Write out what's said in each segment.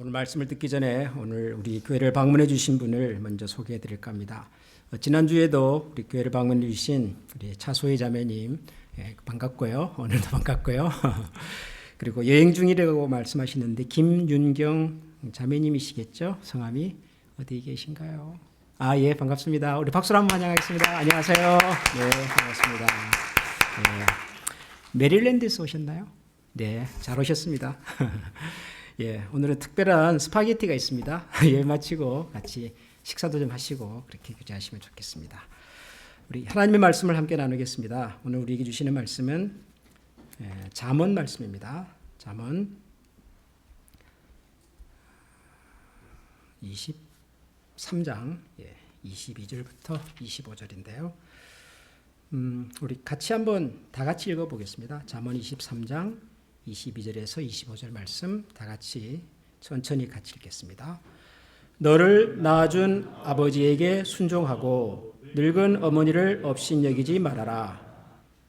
오늘 말씀을 듣기 전에 오늘 우리 교회를 방문해 주신 분을 먼저 소개해 드릴까 합니다. 지난주에도 우리 교회를 방문해 주신 우리 차소희 자매님 반갑고요. 오늘도 반갑고요. 그리고 여행 중이라고 말씀하시는데 김윤경 자매님이시겠죠? 성함이 어디 계신가요? 예, 반갑습니다. 우리 박수로 한번 환영하겠습니다. 안녕하세요. 네, 반갑습니다. 네, 메릴랜드에서 오셨나요? 네, 잘 오셨습니다. 예, 오늘은 특별한 스파게티가 있습니다. 예, 마치고 같이 식사도 좀 하시고 그렇게 교제하시면 좋겠습니다. 우리 하나님의 말씀을 함께 나누겠습니다. 오늘 우리에게 주시는 말씀은 잠언 말씀입니다. 잠언 23장 22절부터 25절인데요. 우리 같이 한번 다 같이 읽어보겠습니다. 잠언 23장 22절에서 25절 말씀 다 같이 천천히 같이 읽겠습니다. 너를 낳아준 아버지에게 순종하고 늙은 어머니를 업신여기지 말아라.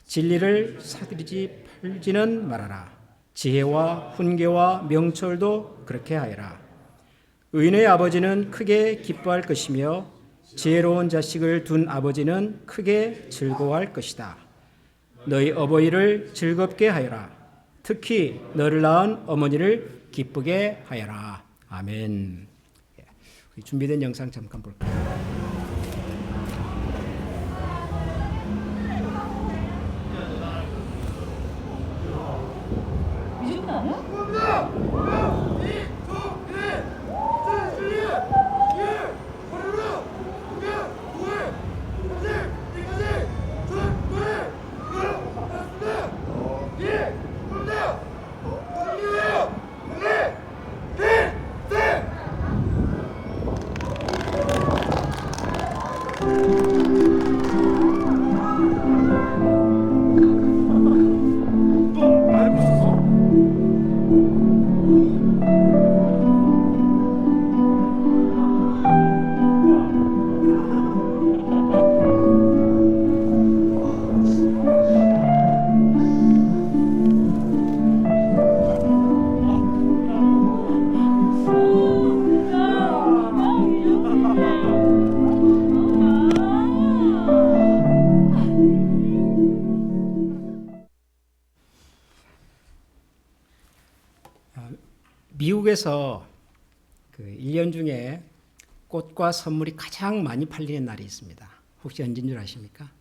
진리를 사들이지 팔지는 말아라. 지혜와 훈계와 명철도 그렇게 하여라. 의인의 아버지는 크게 기뻐할 것이며 지혜로운 자식을 둔 아버지는 크게 즐거워할 것이다. 너희 어버이를 즐겁게 하여라. 특히 너를 낳은 어머니를 기쁘게 하여라. 아멘. 준비된 영상 잠깐 볼까요? 미국에서 그 1년 중에 꽃과 선물이 가장 많이 팔리는 날이 있습니다. 혹시 언제인 줄 아십니까?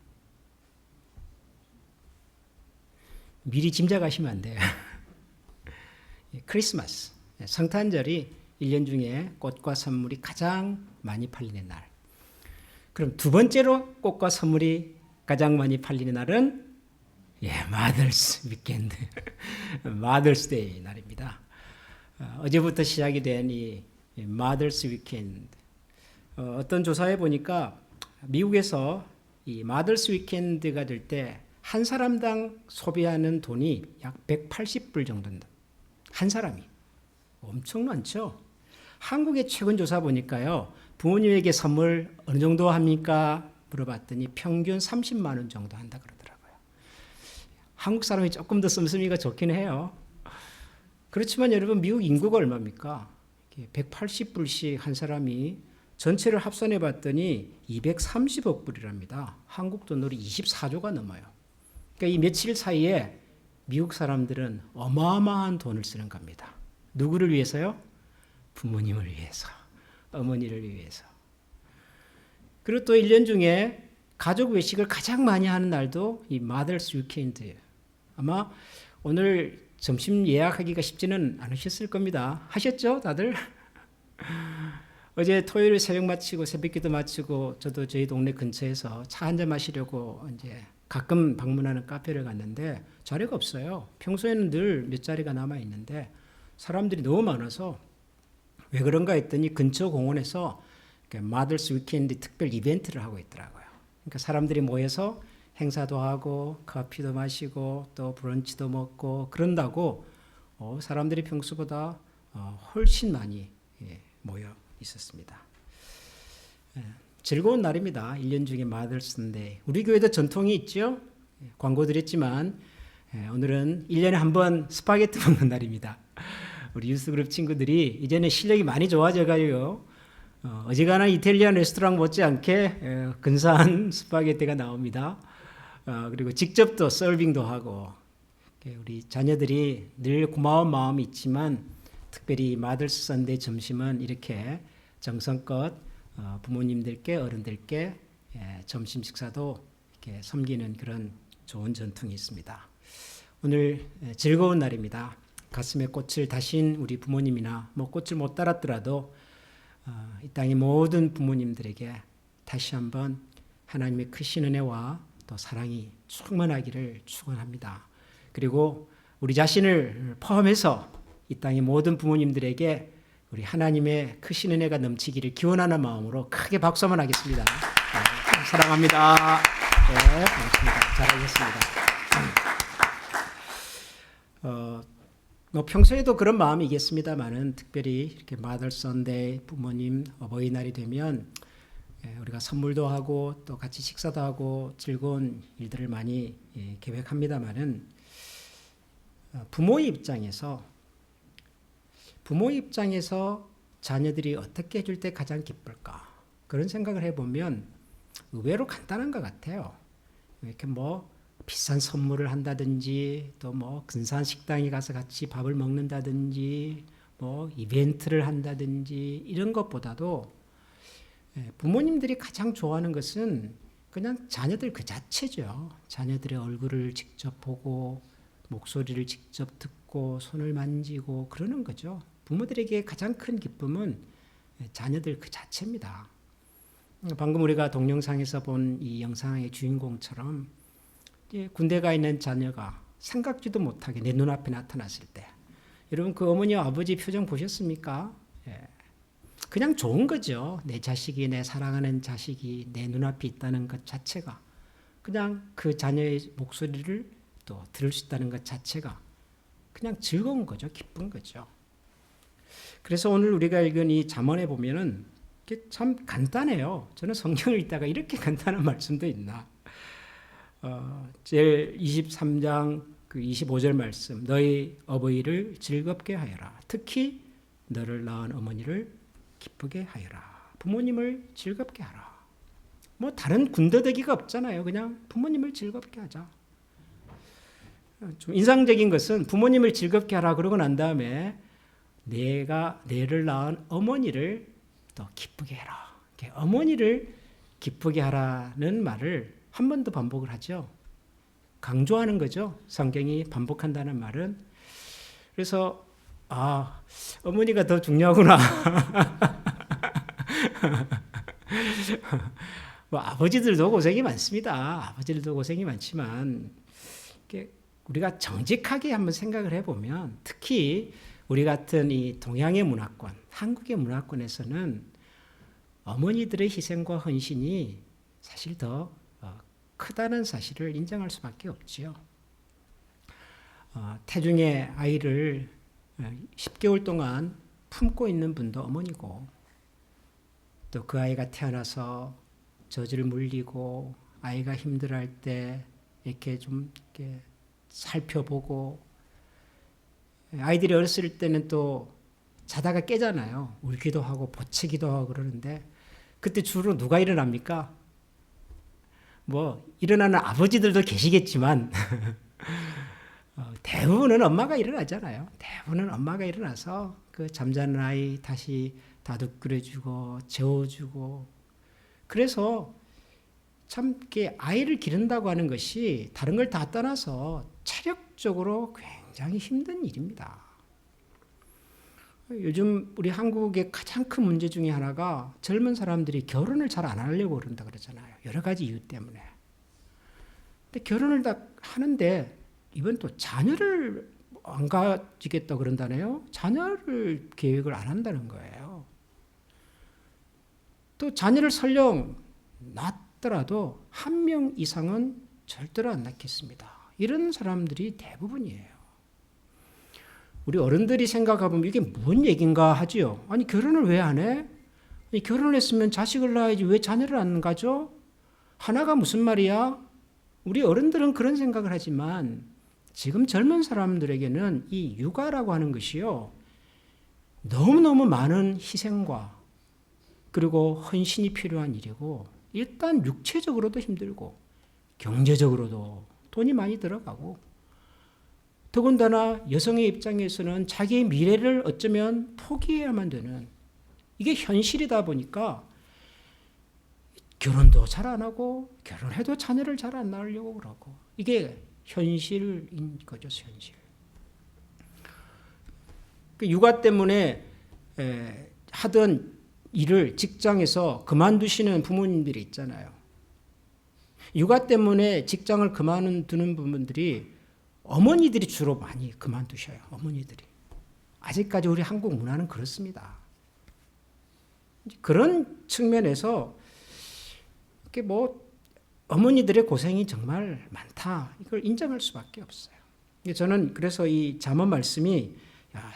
미리 짐작하시면 안 돼요. 크리스마스, 성탄절이 1년 중에 꽃과 선물이 가장 많이 팔리는 날. 그럼 두 번째로 꽃과 선물이 가장 많이 팔리는 날은 마더스 위켄드, 마더스 데이 날입니다. 어제부터 시작이 된 이 마더스 위켄드, 어떤 조사에 보니까 미국에서 이 마더스 위켄드가 될 때 한 사람당 소비하는 돈이 약 180불 정도입니다. 한 사람이. 엄청 많죠? 한국의 최근 조사 보니까요, 부모님에게 선물 어느 정도 합니까? 물어봤더니 평균 30만 원 정도 한다 그러더라고요. 한국 사람이 조금 더 씀씀이가 좋긴 해요. 그렇지만 여러분, 미국 인구가 얼마입니까? 180불씩 한 사람이 전체를 합산해 봤더니 230억 불이랍니다. 한국 돈으로 24조가 넘어요. 그러니까 이 며칠 사이에 미국 사람들은 어마어마한 돈을 쓰는 겁니다. 누구를 위해서요? 부모님을 위해서, 어머니를 위해서. 그리고 또 1년 중에 가족 외식을 가장 많이 하는 날도 이 마더스 위켄드예요. 아마 오늘 점심 예약하기가 쉽지는 않으셨을 겁니다. 하셨죠, 다들? 어제 토요일 새벽 마치고 새벽기도 마치고 저도 저희 동네 근처에서 차 한잔 마시려고 이제 가끔 방문하는 카페를 갔는데 자리가 없어요. 평소에는 늘 몇 자리가 남아 있는데 사람들이 너무 많아서 왜 그런가 했더니 근처 공원에서 마더스 위켄드 특별 이벤트를 하고 있더라고요. 그러니까 사람들이 모여서 행사도 하고 커피도 마시고 또 브런치도 먹고 그런다고 사람들이 평소보다 훨씬 많이 모여 있었습니다. 즐거운 날입니다. 1년 중에 마더스 데이. 우리 교회도 전통이 있죠. 광고 드렸지만 오늘은 1년에 한 번 스파게티 먹는 날입니다. 우리 유스그룹 친구들이 이제는 실력이 많이 좋아져가요. 어지간한 이탈리안 레스토랑 못지않게 근사한 스파게티가 나옵니다. 그리고 직접 또 서빙도 하고 우리 자녀들이 늘 고마운 마음이 있지만 특별히 마더스 선데이 점심은 이렇게 정성껏 부모님들께 어른들께 점심 식사도 이렇게 섬기는 그런 좋은 전통이 있습니다. 오늘 즐거운 날입니다. 가슴에 꽃을 다신 우리 부모님이나 뭐 꽃을 못 달았더라도 이 땅의 모든 부모님들에게 다시 한번 하나님의 크신 은혜와 또 사랑이 충만하기를 축원합니다. 그리고 우리 자신을 포함해서 이 땅의 모든 부모님들에게 우리 하나님의 크신 은혜가 넘치기를 기원하는 마음으로 크게 박수 한번 하겠습니다. 네, 사랑합니다. 네, 반갑습니다. 잘하셨습니다. 뭐 평소에도 그런 마음이겠습니다만은 특별히 이렇게 마더스 선데이 부모님 어버이날이 되면 우리가 선물도 하고 또 같이 식사도 하고 즐거운 일들을 많이 계획합니다만은 부모의 입장에서 자녀들이 어떻게 해줄 때 가장 기쁠까 그런 생각을 해보면 의외로 간단한 것 같아요. 이렇게 뭐 비싼 선물을 한다든지 또 뭐 근사한 식당에 가서 같이 밥을 먹는다든지 뭐 이벤트를 한다든지 이런 것보다도 부모님들이 가장 좋아하는 것은 그냥 자녀들 그 자체죠. 자녀들의 얼굴을 직접 보고 목소리를 직접 듣고 손을 만지고 그러는 거죠. 부모들에게 가장 큰 기쁨은 자녀들 그 자체입니다. 방금 우리가 동영상에서 본 이 영상의 주인공처럼 군대 가 있는 자녀가 생각지도 못하게 내 눈앞에 나타났을 때 여러분 그 어머니와 아버지 표정 보셨습니까? 그냥 좋은 거죠. 내 자식이 내 사랑하는 자식이 내 눈앞에 있다는 것 자체가 그냥 그 자녀의 목소리를 또 들을 수 있다는 것 자체가 그냥 즐거운 거죠. 기쁜 거죠. 그래서 오늘 우리가 읽은 이 잠언에 보면은 참 간단해요. 저는 성경을 읽다가 이렇게 간단한 말씀도 있나. 제일 23장 그 25절 말씀 너희 어버이를 즐겁게 하여라. 특히 너를 낳은 어머니를 기쁘게 하여라. 부모님을 즐겁게 하라. 뭐 다른 군더더기가 없잖아요. 그냥 부모님을 즐겁게 하자. 좀 인상적인 것은 부모님을 즐겁게 하라 그러고 난 다음에 내를 낳은 어머니를 또 기쁘게 해라. 어머니를 기쁘게 하라는 말을 한 번 더 반복을 하죠. 강조하는 거죠. 성경이 반복한다는 말은. 그래서 어머니가 더 중요하구나. 뭐 아버지들도 고생이 많습니다. 아버지들도 고생이 많지만 우리가 정직하게 한번 생각을 해보면 특히 우리 같은 이 동양의 문화권, 한국의 문화권에서는 어머니들의 희생과 헌신이 사실 더 크다는 사실을 인정할 수밖에 없지요. 태중의 아이를 10개월 동안 품고 있는 분도 어머니고 또 그 아이가 태어나서 젖을 물리고 아이가 힘들어할 때 이렇게 좀 이렇게 살펴보고 아이들이 어렸을 때는 또 자다가 깨잖아요. 울기도 하고 보채기도 하고 그러는데 그때 주로 누가 일어납니까? 뭐 일어나는 아버지들도 계시겠지만 대부분은 엄마가 일어나잖아요. 대부분은 엄마가 일어나서 그 잠자는 아이 다시 다독거려주고 재워주고 그래서 참 이렇게 아이를 기른다고 하는 것이 다른 걸 다 떠나서 체력적으로 굉장히 힘든 일입니다. 요즘 우리 한국의 가장 큰 문제 중에 하나가 젊은 사람들이 결혼을 잘 안 하려고 그런다 그러잖아요. 여러 가지 이유 때문에. 근데 결혼을 다 하는데 이번 또 자녀를 안 가지겠다 그런다네요. 자녀를 계획을 안 한다는 거예요. 또 자녀를 설령 낳더라도 한 명 이상은 절대로 안 낳겠습니다. 이런 사람들이 대부분이에요. 우리 어른들이 생각해보면 이게 뭔 얘기인가 하지요. 아니 결혼을 왜 안 해? 아니, 결혼을 했으면 자식을 낳아야지 왜 자녀를 안 가져? 하나가 무슨 말이야? 우리 어른들은 그런 생각을 하지만 지금 젊은 사람들에게는 이 육아라고 하는 것이요. 너무너무 많은 희생과 그리고 헌신이 필요한 일이고 일단 육체적으로도 힘들고 경제적으로도 돈이 많이 들어가고 더군다나 여성의 입장에서는 자기의 미래를 어쩌면 포기해야만 되는 이게 현실이다 보니까 결혼도 잘 안 하고 결혼해도 자녀를 잘 안 낳으려고 그러고 이게 현실인 거죠. 현실. 육아 때문에 하던 일을 직장에서 그만두시는 부모님들이 있잖아요. 육아 때문에 직장을 그만두는 부분들이 어머니들이 주로 많이 그만두셔요. 어머니들이. 아직까지 우리 한국 문화는 그렇습니다. 그런 측면에서 이렇게 어머니들의 고생이 정말 많다. 이걸 인정할 수밖에 없어요. 저는 그래서 이 잠언 말씀이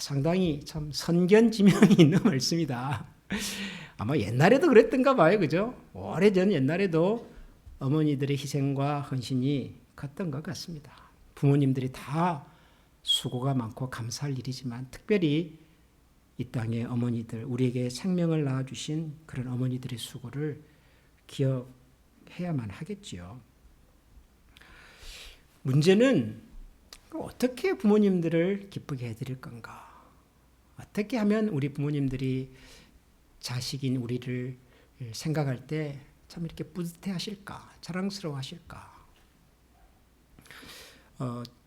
상당히 참 선견지명이 있는 말씀이다. 아마 옛날에도 그랬던가 봐요. 그죠? 오래전 옛날에도 어머니들의 희생과 헌신이 컸던 것 같습니다. 부모님들이 다 수고가 많고 감사할 일이지만 특별히 이 땅의 어머니들, 우리에게 생명을 낳아주신 그런 어머니들의 수고를 기억해야만 하겠지요. 문제는 어떻게 부모님들을 기쁘게 해드릴 건가? 어떻게 하면 우리 부모님들이 자식인 우리를 생각할 때 참 이렇게 뿌듯해 하실까? 자랑스러워 하실까?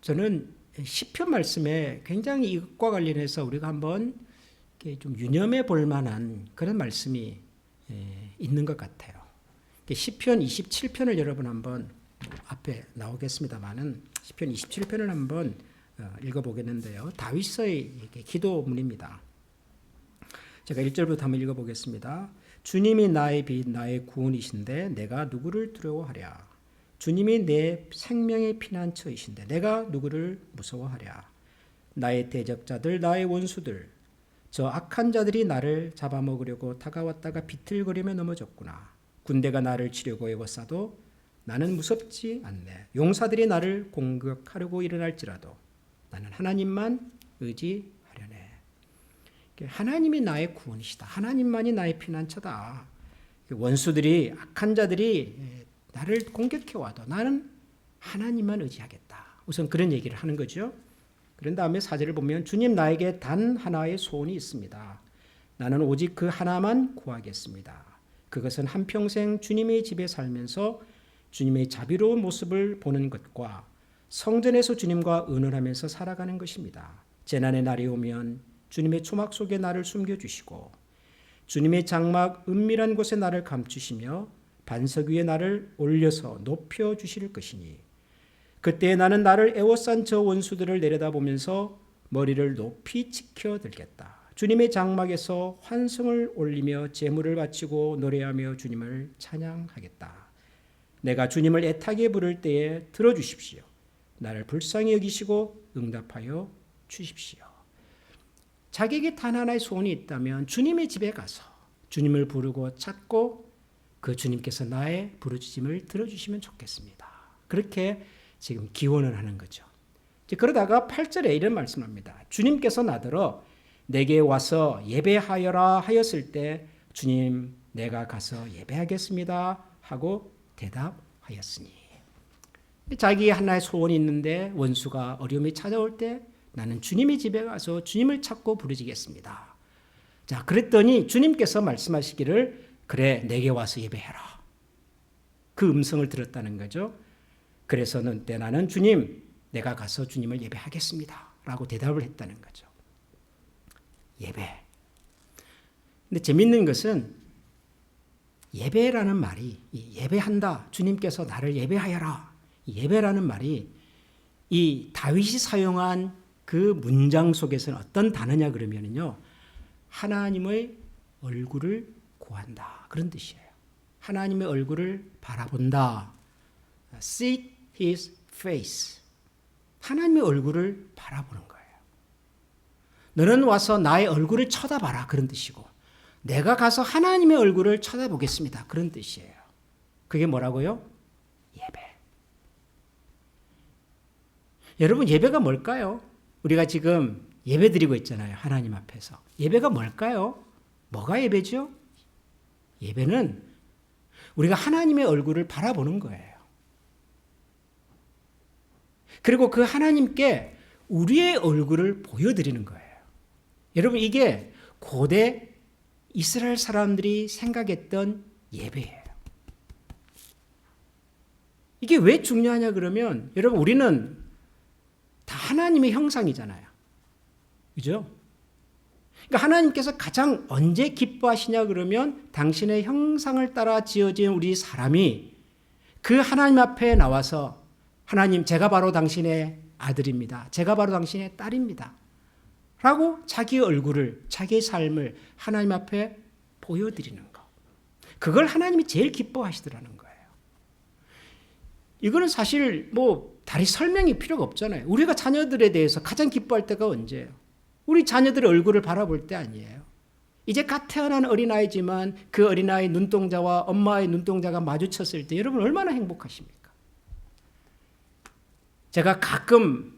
저는 시편 말씀에 굉장히 이것과 관련해서 우리가 한번 좀 유념해 볼 만한 그런 말씀이 있는 것 같아요. 시편 27편을 여러분 한번 앞에 나오겠습니다만은 시편 27편을 한번 읽어보겠는데요. 다윗의 기도문입니다. 제가 1절부터 한번 읽어보겠습니다. 주님이 나의 빛 나의 구원이신데 내가 누구를 두려워하랴. 주님이 내 생명의 피난처이신데 내가 누구를 무서워하랴. 나의 대적자들 나의 원수들 저 악한 자들이 나를 잡아먹으려고 다가왔다가 비틀거리며 넘어졌구나. 군대가 나를 치려고 애워싸도 나는 무섭지 않네. 용사들이 나를 공격하려고 일어날지라도 나는 하나님만 의지하려네. 하나님이 나의 구원이시다. 하나님만이 나의 피난처다. 원수들이 악한 자들이 나를 공격해와도 나는 하나님만 의지하겠다. 우선 그런 얘기를 하는 거죠. 그런 다음에 4절을 보면 주님 나에게 단 하나의 소원이 있습니다. 나는 오직 그 하나만 구하겠습니다. 그것은 한평생 주님의 집에 살면서 주님의 자비로운 모습을 보는 것과 성전에서 주님과 의논하면서 살아가는 것입니다. 재난의 날이 오면 주님의 초막 속에 나를 숨겨주시고 주님의 장막 은밀한 곳에 나를 감추시며 반석 위에 나를 올려서 높여주실 것이니 그때 나는 나를 애워싼 저 원수들을 내려다보면서 머리를 높이 치켜들겠다. 주님의 장막에서 환성을 올리며 제물을 바치고 노래하며 주님을 찬양하겠다. 내가 주님을 애타게 부를 때에 들어주십시오. 나를 불쌍히 여기시고 응답하여 주십시오. 자기에게 단 하나의 소원이 있다면 주님의 집에 가서 주님을 부르고 찾고 그 주님께서 나의 부르짖음을 들어주시면 좋겠습니다. 그렇게 지금 기원을 하는 거죠. 그러다가 8절에 이런 말씀합니다. 주님께서 나더러 내게 와서 예배하여라 하였을 때 주님 내가 가서 예배하겠습니다 하고 대답하였으니 자기의 하나의 소원이 있는데 원수가 어려움이 찾아올 때 나는 주님의 집에 가서 주님을 찾고 부르짖겠습니다. 자, 그랬더니 주님께서 말씀하시기를 그래 내게 와서 예배해라. 그 음성을 들었다는 거죠. 그래서 나는 주님 내가 가서 주님을 예배하겠습니다 라고 대답을 했다는 거죠. 예배. 근데 재밌는 것은 예배라는 말이 예배한다. 주님께서 나를 예배하여라. 예배라는 말이 이 다윗이 사용한 그 문장 속에서는 어떤 단어냐 그러면요. 하나님의 얼굴을 구한다. 그런 뜻이에요. 하나님의 얼굴을 바라본다. Seek his face. 하나님의 얼굴을 바라보는 거예요. 너는 와서 나의 얼굴을 쳐다봐라. 그런 뜻이고 내가 가서 하나님의 얼굴을 쳐다보겠습니다. 그런 뜻이에요. 그게 뭐라고요? 예배. 여러분 예배가 뭘까요? 우리가 지금 예배 드리고 있잖아요. 하나님 앞에서. 예배가 뭘까요? 뭐가 예배죠? 예배는 우리가 하나님의 얼굴을 바라보는 거예요. 그리고 그 하나님께 우리의 얼굴을 보여드리는 거예요. 여러분, 이게 고대 이스라엘 사람들이 생각했던 예배예요. 이게 왜 중요하냐 그러면 여러분, 우리는 다 하나님의 형상이잖아요. 그죠? 그러니까 하나님께서 가장 언제 기뻐하시냐 그러면 당신의 형상을 따라 지어진 우리 사람이 그 하나님 앞에 나와서 하나님, 제가 바로 당신의 아들입니다. 제가 바로 당신의 딸입니다. 라고 자기 얼굴을, 자기의 삶을 하나님 앞에 보여드리는 거. 그걸 하나님이 제일 기뻐하시더라는 거예요. 이거는 사실 다리 설명이 필요가 없잖아요. 우리가 자녀들에 대해서 가장 기뻐할 때가 언제예요? 우리 자녀들의 얼굴을 바라볼 때 아니에요. 이제 갓 태어난 어린아이지만 그 어린아이 눈동자와 엄마의 눈동자가 마주쳤을 때 여러분 얼마나 행복하십니까? 제가 가끔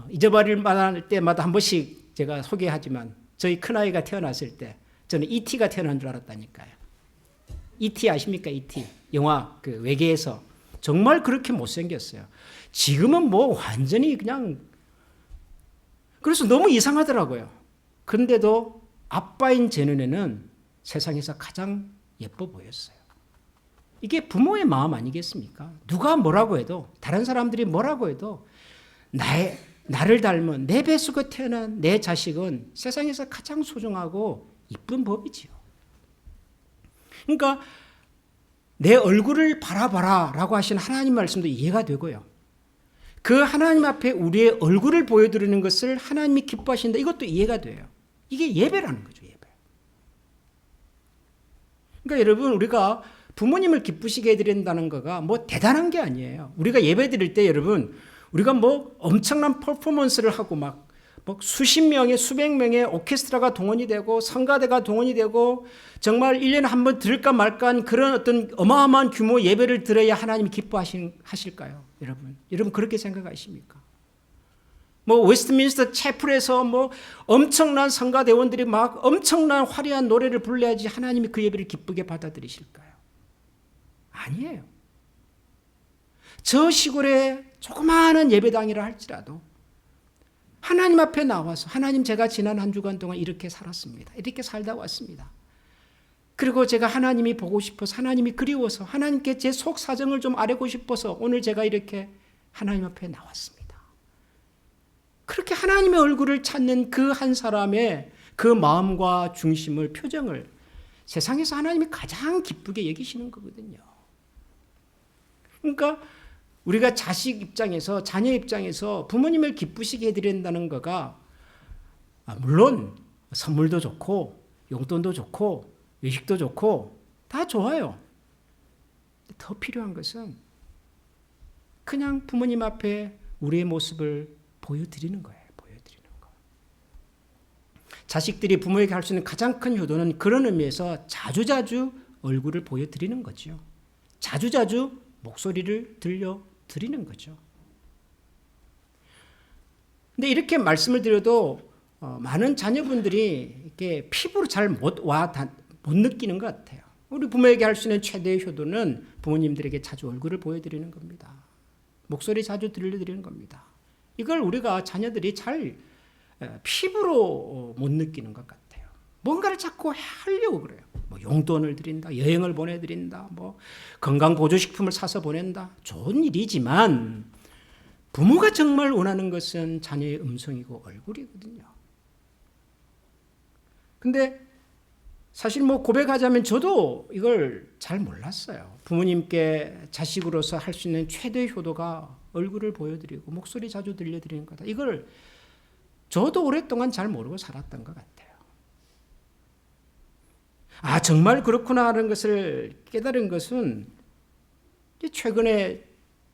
잊어버릴 만할 때마다 한 번씩 제가 소개하지만 저희 큰아이가 태어났을 때 저는 E.T.가 태어난 줄 알았다니까요. E.T. 아십니까? E.T. 영화 그 외계에서 정말 그렇게 못생겼어요. 지금은 완전히 그냥, 그래서 너무 이상하더라고요. 그런데도 아빠인 제 눈에는 세상에서 가장 예뻐 보였어요. 이게 부모의 마음 아니겠습니까? 누가 뭐라고 해도, 다른 사람들이 뭐라고 해도 나를 닮은 내 뱃속에 태어난 내 자식은 세상에서 가장 소중하고 이쁜 법이지요. 그러니까 내 얼굴을 바라봐라 라고 하신 하나님 말씀도 이해가 되고요. 그 하나님 앞에 우리의 얼굴을 보여드리는 것을 하나님이 기뻐하신다, 이것도 이해가 돼요. 이게 예배라는 거죠. 예배. 그러니까 여러분, 우리가 부모님을 기쁘시게 해드린다는 거가 대단한 게 아니에요. 우리가 예배 드릴 때 여러분, 우리가 엄청난 퍼포먼스를 하고 수십 명의, 수백 명의 오케스트라가 동원이 되고 성가대가 동원이 되고 정말 1년에 한 번 들을까 말까 한 그런 어떤 어마어마한 규모 예배를 드려야 하나님이 기뻐하실까요? 여러분 그렇게 생각하십니까? 웨스트민스터 채플에서 엄청난 성가대원들이 엄청난 화려한 노래를 불러야지 하나님이 그 예배를 기쁘게 받아들이실까요? 아니에요. 저 시골에 조그마한 예배당이라 할지라도 하나님 앞에 나와서 하나님, 제가 지난 한 주간 동안 이렇게 살았습니다. 이렇게 살다 왔습니다. 그리고 제가 하나님이 보고 싶어서, 하나님이 그리워서, 하나님께 제 속 사정을 좀 알고 싶어서 오늘 제가 이렇게 하나님 앞에 나왔습니다. 그렇게 하나님의 얼굴을 찾는 그 한 사람의 그 마음과 중심을, 표정을 세상에서 하나님이 가장 기쁘게 여기시는 거거든요. 그러니까 우리가 자식 입장에서, 자녀 입장에서 부모님을 기쁘시게 해드린다는 거가 물론 선물도 좋고 용돈도 좋고 외식도 좋고 다 좋아요. 더 필요한 것은 그냥 부모님 앞에 우리의 모습을 보여드리는 거예요. 보여드리는 거. 자식들이 부모에게 할 수 있는 가장 큰 효도는 그런 의미에서 자주자주 얼굴을 보여드리는 거죠. 자주자주 목소리를 들려드리는 거죠. 근데 이렇게 말씀을 드려도 많은 자녀분들이 이렇게 피부로 잘 못 느끼는 것 같아요. 우리 부모에게 할 수 있는 최대의 효도는 부모님들에게 자주 얼굴을 보여드리는 겁니다. 목소리 자주 들려드리는 겁니다. 이걸 우리가 자녀들이 잘 피부로 못 느끼는 것 같아요. 뭔가를 자꾸 하려고 그래요. 용돈을 드린다, 여행을 보내드린다, 건강보조식품을 사서 보낸다. 좋은 일이지만 부모가 정말 원하는 것은 자녀의 음성이고 얼굴이거든요. 근데 사실 고백하자면 저도 이걸 잘 몰랐어요. 부모님께 자식으로서 할 수 있는 최대의 효도가 얼굴을 보여드리고 목소리 자주 들려드리는 거다. 이걸 저도 오랫동안 잘 모르고 살았던 것 같아요. 정말 그렇구나 하는 것을 깨달은 것은 최근에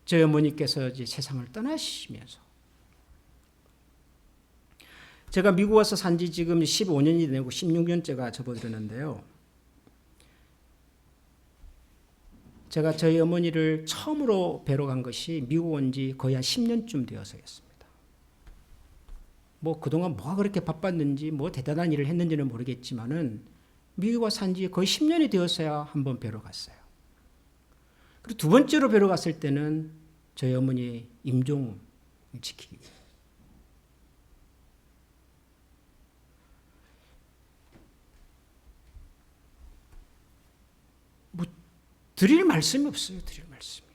저희 어머니께서 이제 세상을 떠나시면서, 제가 미국 와서 산 지 지금 15년이 되고 16년째가 접어들었는데요. 제가 저희 어머니를 처음으로 뵈러 간 것이 미국 온 지 거의 한 10년쯤 되어서였습니다. 뭐 그동안 뭐가 그렇게 바빴는지 뭐 대단한 일을 했는지는 모르겠지만은 미국에 와서 산 지 거의 10년이 되었어야 한 번 뵈러 갔어요. 그리고 두 번째로 뵈러 갔을 때는 저희 어머니 임종을 지키기 위해. 뭐 드릴 말씀이 없어요. 드릴 말씀이.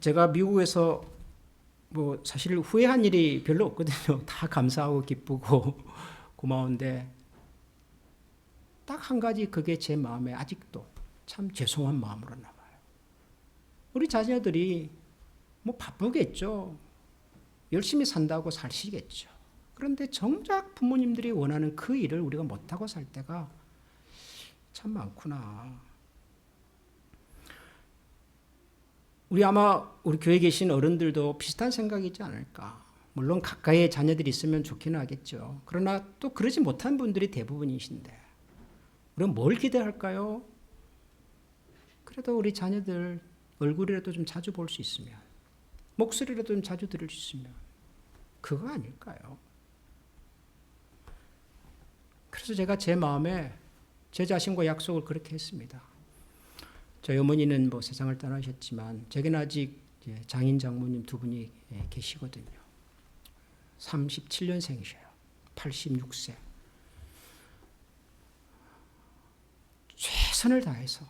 제가 미국에서 뭐 사실 후회한 일이 별로 없거든요. 다 감사하고 기쁘고 고마운데 딱 한 가지 그게 제 마음에 아직도 참 죄송한 마음으로 남아요. 우리 자녀들이 뭐 바쁘겠죠. 열심히 산다고 사시겠죠. 그런데 정작 부모님들이 원하는 그 일을 우리가 못하고 살 때가 참 많구나. 아마 우리 교회에 계신 어른들도 비슷한 생각이지 않을까. 물론 가까이에 자녀들이 있으면 좋기는 하겠죠. 그러나 또 그러지 못한 분들이 대부분이신데 우리가 뭘 기대할까요? 그래도 우리 자녀들 얼굴이라도 좀 자주 볼 수 있으면, 목소리라도 좀 자주 들을 수 있으면 그거 아닐까요? 그래서 제가 제 마음에 제 자신과 약속을 그렇게 했습니다. 저희 어머니는 뭐 세상을 떠나셨지만 제게는 아직 장인 장모님 두 분이 계시거든요. 37년생이셔요. 86세. 최선을 다해서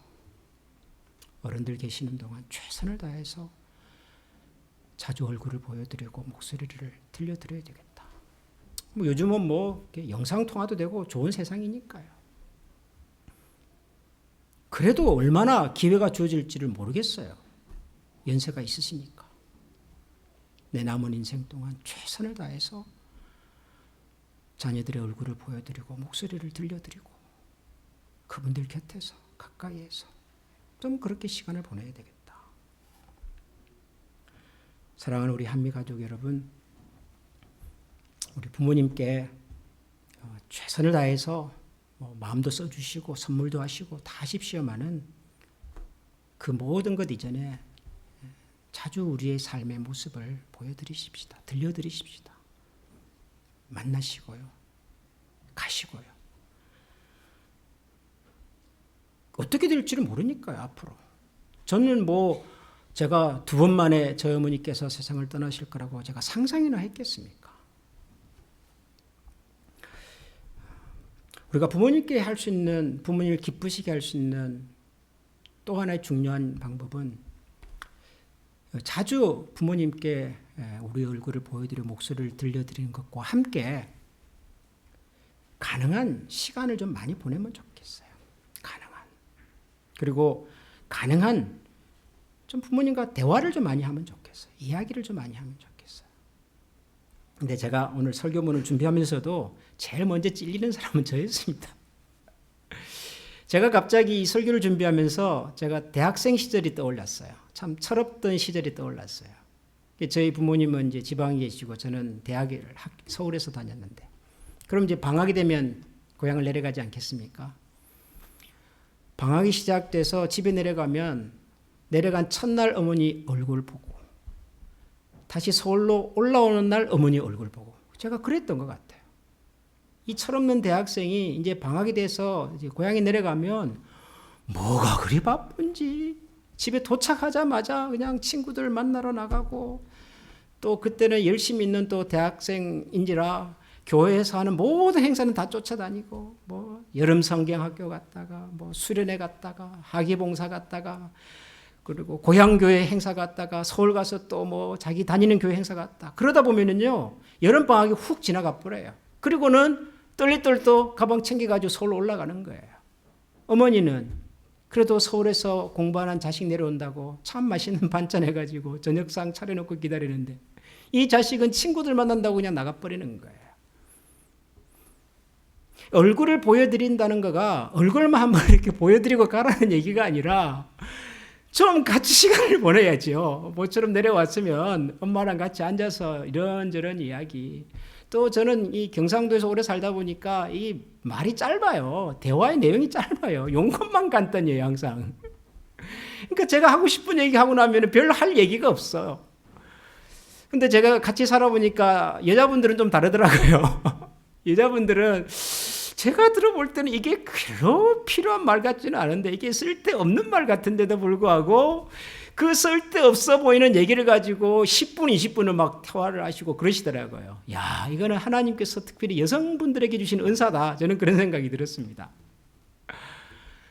어른들 계시는 동안 최선을 다해서 자주 얼굴을 보여드리고 목소리를 들려드려야 되겠다. 뭐 요즘은 뭐 영상 통화도 되고 좋은 세상이니까요. 그래도 얼마나 기회가 주어질지를 모르겠어요. 연세가 있으시니까. 내 남은 인생 동안 최선을 다해서 자녀들의 얼굴을 보여드리고 목소리를 들려드리고 그분들 곁에서 가까이에서 좀 그렇게 시간을 보내야 되겠다. 사랑하는 우리 한미가족 여러분, 우리 부모님께 최선을 다해서 마음도 써주시고 선물도 하시고 다 하십시오만은 그 모든 것 이전에 자주 우리의 삶의 모습을 보여드리십시다. 들려드리십시다. 만나시고요. 가시고요. 어떻게 될지는 모르니까요. 앞으로. 저는 뭐 제가 두 번 만에 저희 어머니께서 세상을 떠나실 거라고 제가 상상이나 했겠습니까? 우리가 부모님께 할 수 있는, 부모님을 기쁘시게 할 수 있는 또 하나의 중요한 방법은 자주 부모님께 우리 얼굴을 보여드리고 목소리를 들려드리는 것과 함께 가능한 시간을 좀 많이 보내면 좋겠어요. 가능한. 그리고 가능한 좀 부모님과 대화를 좀 많이 하면 좋겠어요. 이야기를 좀 많이 하면 좋겠어요. 근데 제가 오늘 설교문을 준비하면서도 제일 먼저 찔리는 사람은 저였습니다. 제가 갑자기 이 설교를 준비하면서 제가 대학생 시절이 떠올랐어요. 참 철없던 시절이 떠올랐어요. 저희 부모님은 이제 지방에 계시고 저는 대학을 서울에서 다녔는데, 그럼 이제 방학이 되면 고향을 내려가지 않겠습니까? 방학이 시작돼서 집에 내려가면 내려간 첫날 어머니 얼굴 보고 다시 서울로 올라오는 날 어머니 얼굴 보고 제가 그랬던 것 같아요. 이 철없는 대학생이 이제 방학이 돼서 이제 고향에 내려가면 뭐가 그리 바쁜지 집에 도착하자마자 그냥 친구들 만나러 나가고 또 그때는 열심히 있는 또 대학생인지라 교회에서 하는 모든 행사는 다 쫓아다니고 뭐 여름 성경학교 갔다가 뭐 수련회 갔다가 학예봉사 갔다가 그리고 고향교회 행사 갔다가 서울 가서 또 뭐 자기 다니는 교회 행사 갔다. 그러다 보면은요 여름방학이 훅 지나가 버려요. 그리고는 떨리떨도 가방 챙겨가지고 서울 올라가는 거예요. 어머니는 그래도 서울에서 공부하는 자식 내려온다고 참 맛있는 반찬 해가지고 저녁상 차려놓고 기다리는데 이 자식은 친구들 만난다고 그냥 나가버리는 거예요. 얼굴을 보여드린다는 거가 얼굴만 한번 이렇게 보여드리고 가라는 얘기가 아니라 좀 같이 시간을 보내야죠. 모처럼 내려왔으면 엄마랑 같이 앉아서 이런저런 이야기, 또 저는 이 경상도에서 오래 살다 보니까 이 말이 짧아요. 대화의 내용이 짧아요. 용건만 간단해요, 항상. 그러니까 제가 하고 싶은 얘기 하고 나면 별로 할 얘기가 없어요. 근데 제가 같이 살아보니까 여자분들은 좀 다르더라고요. 여자분들은 제가 들어볼 때는 이게 그렇게 필요한 말 같지는 않은데 이게 쓸데없는 말 같은데도 불구하고 그 쓸데없어 보이는 얘기를 가지고 10분, 20분을 막 대화를 하시고 그러시더라고요. 야, 이거는 하나님께서 특별히 여성분들에게 주신 은사다. 저는 그런 생각이 들었습니다.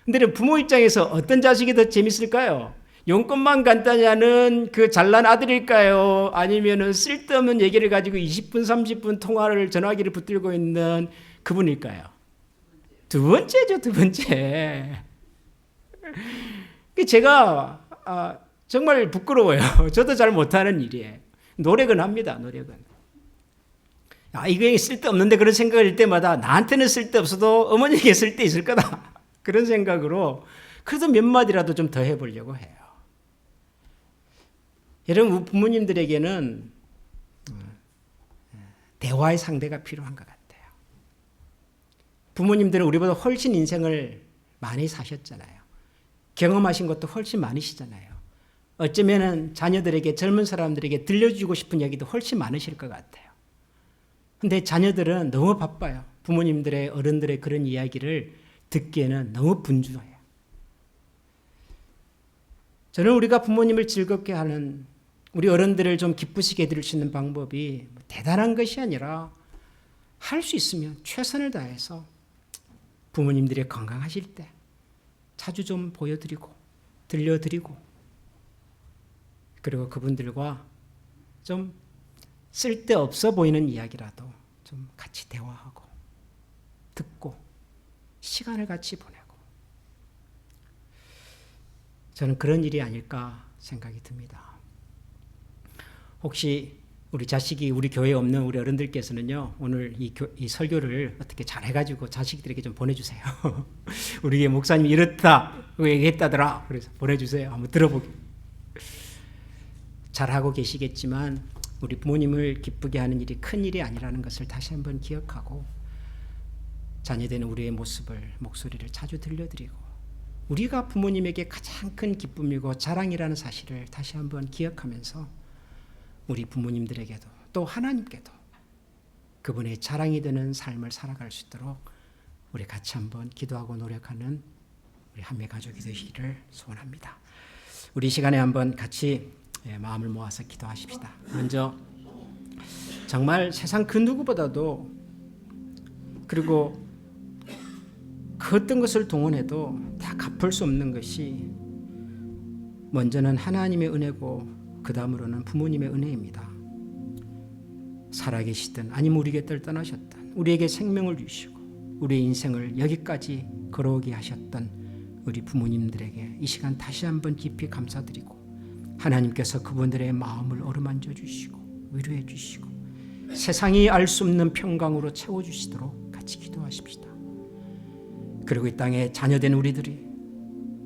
근데 부모 입장에서 어떤 자식이 더 재밌을까요? 용건만 간단히 하는 그 잘난 아들일까요? 아니면은 쓸데없는 얘기를 가지고 20분, 30분 통화를 전화기를 붙들고 있는 그분일까요? 두 번째죠, 두 번째. 제가 정말 부끄러워요. 저도 잘 못하는 일이에요. 노력은 합니다, 노력은. 이게 쓸데없는데 그런 생각을 할 때마다 나한테는 쓸데없어도 어머니에게 쓸데 있을 거다. 그런 생각으로 그래도 몇 마디라도 좀 더 해보려고 해요. 여러분, 부모님들에게는 대화의 상대가 필요한 것 같아요. 부모님들은 우리보다 훨씬 인생을 많이 사셨잖아요. 경험하신 것도 훨씬 많으시잖아요. 어쩌면 자녀들에게, 젊은 사람들에게 들려주고 싶은 얘기도 훨씬 많으실 것 같아요. 근데 자녀들은 너무 바빠요. 부모님들의, 어른들의 그런 이야기를 듣기에는 너무 분주해요. 저는 우리가 부모님을 즐겁게 하는, 우리 어른들을 좀 기쁘시게 해드릴 수 있는 방법이 대단한 것이 아니라 할 수 있으면 최선을 다해서 부모님들이 건강하실 때 자주 좀 보여드리고 들려드리고 그리고 그분들과 좀 쓸데없어 보이는 이야기라도 좀 같이 대화하고 듣고 시간을 같이 보내고 저는 그런 일이 아닐까 생각이 듭니다. 혹시 우리 자식이 우리 교회에 없는 우리 어른들께서는요, 오늘 이 설교를 어떻게 잘 해가지고 자식들에게 좀 보내주세요. 우리 목사님이 이렇다고 얘기했다더라. 그래서 보내주세요. 한번 들어보게. 잘하고 계시겠지만 우리 부모님을 기쁘게 하는 일이 큰 일이 아니라는 것을 다시 한번 기억하고 자녀되는 우리의 모습을, 목소리를 자주 들려드리고 우리가 부모님에게 가장 큰 기쁨이고 자랑이라는 사실을 다시 한번 기억하면서 우리 부모님들에게도 또 하나님께도 그분의 자랑이 되는 삶을 살아갈 수 있도록 우리 같이 한번 기도하고 노력하는 우리 한매 가족이 되시기를 소원합니다. 우리 시간에 한번 같이 마음을 모아서 기도하십시다. 먼저 정말 세상 그 누구보다도 그리고 그 어떤 것을 동원해도 다 갚을 수 없는 것이 먼저는 하나님의 은혜고 그 다음으로는 부모님의 은혜입니다. 살아계시든 아니면 우리 곁을 떠나셨든 우리에게 생명을 주시고 우리의 인생을 여기까지 걸어오게 하셨던 우리 부모님들에게 이 시간 다시 한번 깊이 감사드리고 하나님께서 그분들의 마음을 어루만져 주시고 위로해 주시고 세상이 알 수 없는 평강으로 채워주시도록 같이 기도하십시다. 그리고 이 땅에 자녀된 우리들이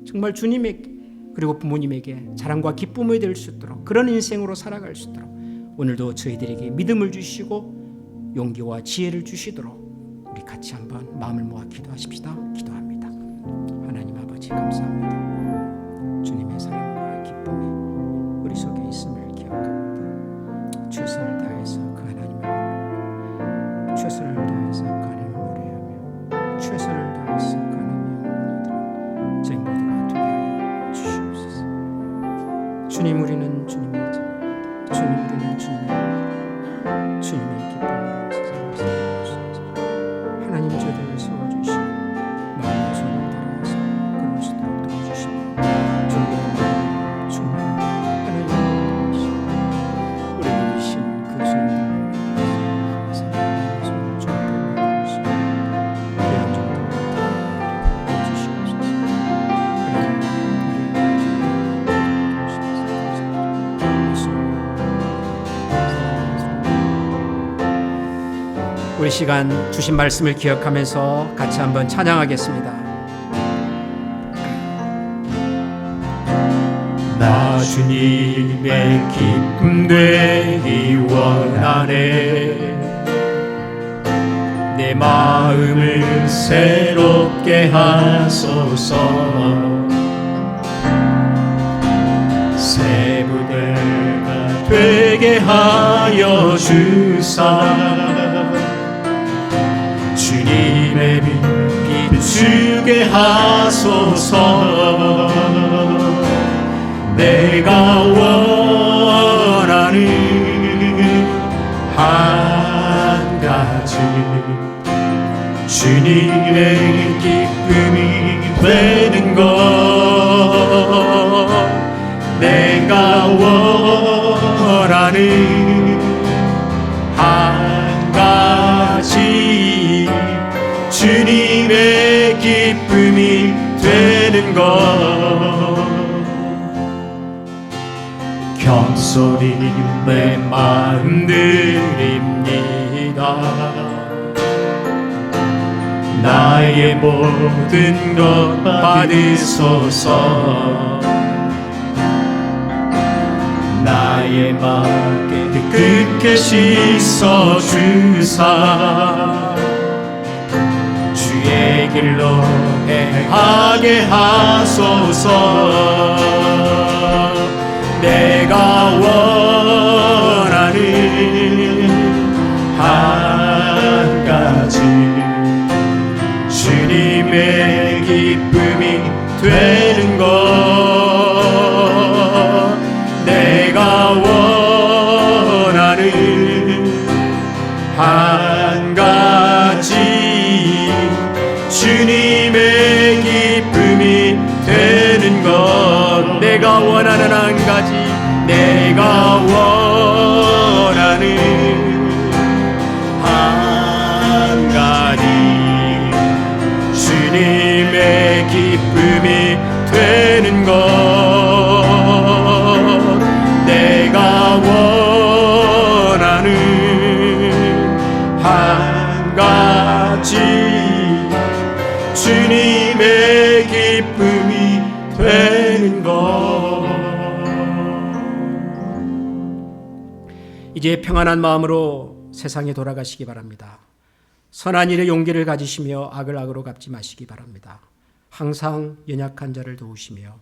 정말 주님에게 그리고 부모님에게 자랑과 기쁨이 될 수 있도록 그런 인생으로 살아갈 수 있도록 오늘도 저희들에게 믿음을 주시고 용기와 지혜를 주시도록 우리 같이 한번 마음을 모아 기도하십시다. 기도합니다. 하나님 아버지 감사합니다. 주님의 사랑과 기쁨이 우리 속에 있음을 기억합니다. 최선을 다해서 그 하나님을 노래하며 최선을 다해서 그 하나님을 노래하며 최선을 다해서 그 하나님의 영광을 드리며 저희 모두가 되게 하여 주시옵소서. 주님 우리는 주님의 자녀입니다. 주님 우리는 주님의 기쁨으로 세상을 살아주시옵소서. 하나님 저들을 세워주시고 마음의 손을 따라서 그럴 수 있도록 도와주시며 주님의 마음을 충만히 하나님을 도와주시고 우리에게 주신 그 주님을 사랑하는 손을 좀 보내주시고 귀한 종들을 다 도와주시옵소서. 우리 시간 주신 말씀을 기억하면서 같이 한번 찬양하겠습니다. 나 주님의 기쁨 되기 원하네. 내 마음을 새롭게 하소서. 새 부대가 되게 하여 주사 주님의 빛 비추게 하소서. 내가 원하는 한 가지 주님의 기쁨이 되는 것. 내가 원하는 한 가지 주님의 기쁨이 되는 것. 경솔히 내 마음 드립니다. 나의 모든 것 받으소서. 나의 마음에 끝게 씻어 주사 주의 길로 행하게 하소서. 내가 원하는 한 가지 주님의 기쁨이 되는 것. 내가 원하는 한 가지 주님의 기쁨이 되는 것. 내가 원하는 한 가지, 내가 원하는 한 가지 주님의 기쁨이 되는 것. 내가 원하는 한 가지 주님의 기쁨이 되는 것. 이제 평안한 마음으로 세상에 돌아가시기 바랍니다. 선한 일에 용기를 가지시며 악을 악으로 갚지 마시기 바랍니다. 항상 연약한 자를 도우시며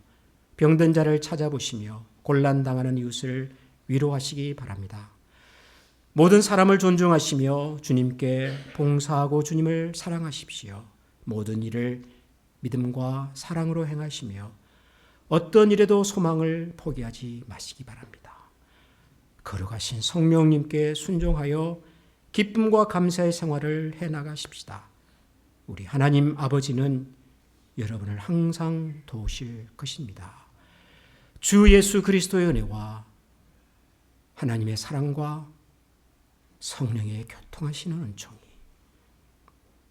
병든 자를 찾아보시며 곤란당하는 이웃을 위로하시기 바랍니다. 모든 사람을 존중하시며 주님께 봉사하고 주님을 사랑하십시오. 모든 일을 믿음과 사랑으로 행하시며 어떤 일에도 소망을 포기하지 마시기 바랍니다. 거룩하신 성령님께 순종하여 기쁨과 감사의 생활을 해나가십시다. 우리 하나님 아버지는 여러분을 항상 도우실 것입니다. 주 예수 그리스도의 은혜와 하나님의 사랑과 성령의 교통하시는 은총이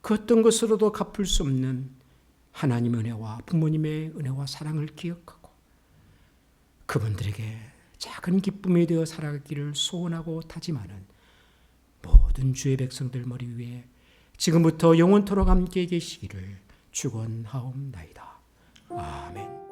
그 어떤 것으로도 갚을 수 없는 하나님의 은혜와 부모님의 은혜와 사랑을 기억하고 그분들에게 작은 기쁨이 되어 살아가기를 소원하고 다짐하는 모든 주의 백성들 머리 위에 지금부터 영원토록 함께 계시기를 축원하옵나이다. 아멘.